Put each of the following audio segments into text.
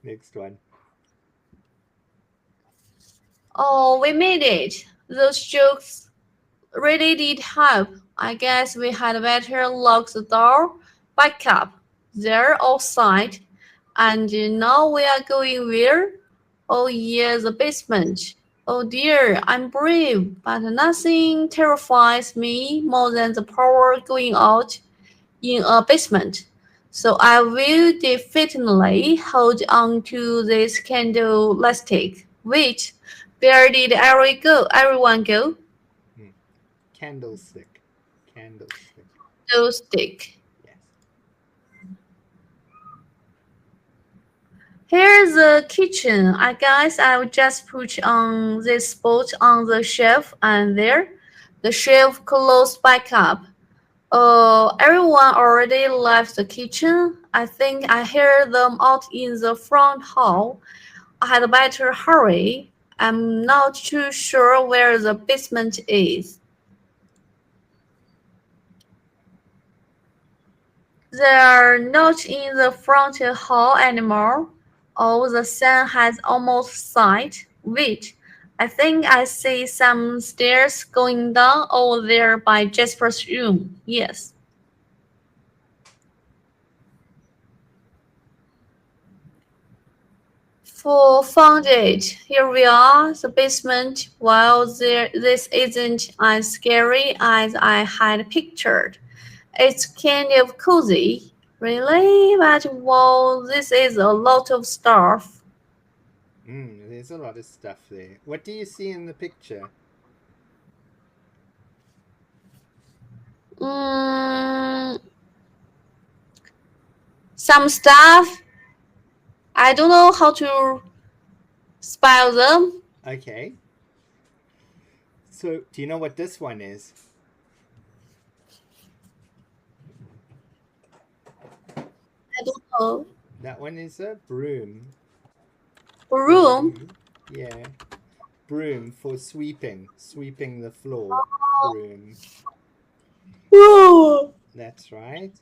Next one. Oh, we made it. Those jokes really did help. I guess we had better lock the door back up. They're outside. And now we are going where? Oh, yeah, the basement. Oh dear, I'm brave, but nothing terrifies me more than the power going out in a basement. So I will definitely hold on to this candle elastic. Wait, where did everyone go? Hmm. Candlestick. Candlestick. Those stick. Yes. Here's the kitchen. I guess I'll just put on this spot on the shelf and there. The shelf closed back up. Everyone already left the kitchen. I think I hear them out in the front hall. I had better hurry. I'm not too sure where the basement is. They're not in the front hall anymore. Oh, the sun has almost set. Wait, I think I see some stairs going down over there by Jasper's room. Yes. Found it. Here we are, the basement. Well, this isn't as scary as I had pictured. It's kind of cozy, really, but wow, this is a lot of stuff. There's a lot of stuff there. What do you see in the picture? Mm, some stuff. I don't know how to spell them. Okay. So, do you know what this one is? I don't know. That one is a broom. Room. Broom. Yeah. Broom for sweeping. Sweeping the floor. Broom. Room. That's right.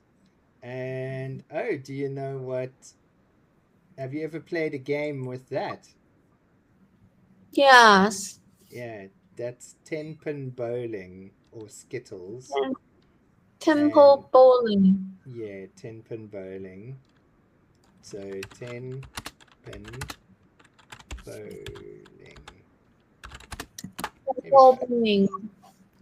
And oh, do you know what? Have you ever played a game with that? Yes. Yeah, that's 10-pin bowling or Skittles. And And temple bowling. yeah, 10-pin bowling. So 10-pin bowling. There we Temple go. bowling.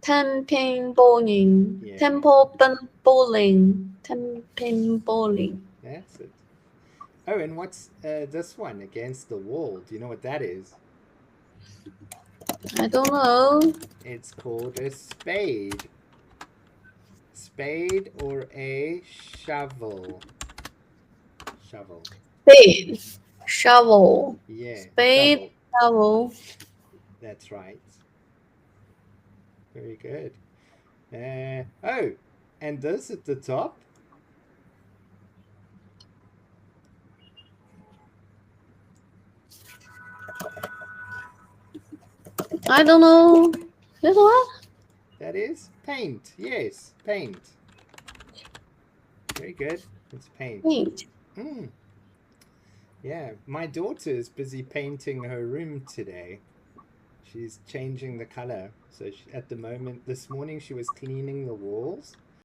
Temping bowling. Yeah, Temple bowling. Temping bowling. that's it. Oh, and what's this one against the wall? Do you know what that is? I don't know. It's called a spade. Spade or a shovel. Shovel. Spade. Shovel. Yeah, Spade. shovel. Shovel. That's right. Very good. Oh, and this at the top. I don't know. This what? That is paint. Yes, paint. Very good. It's paint. Paint. Mm, yeah, my daughter is busy painting her room today. She's changing the color. So she, at the moment, this morning, she was cleaning the walls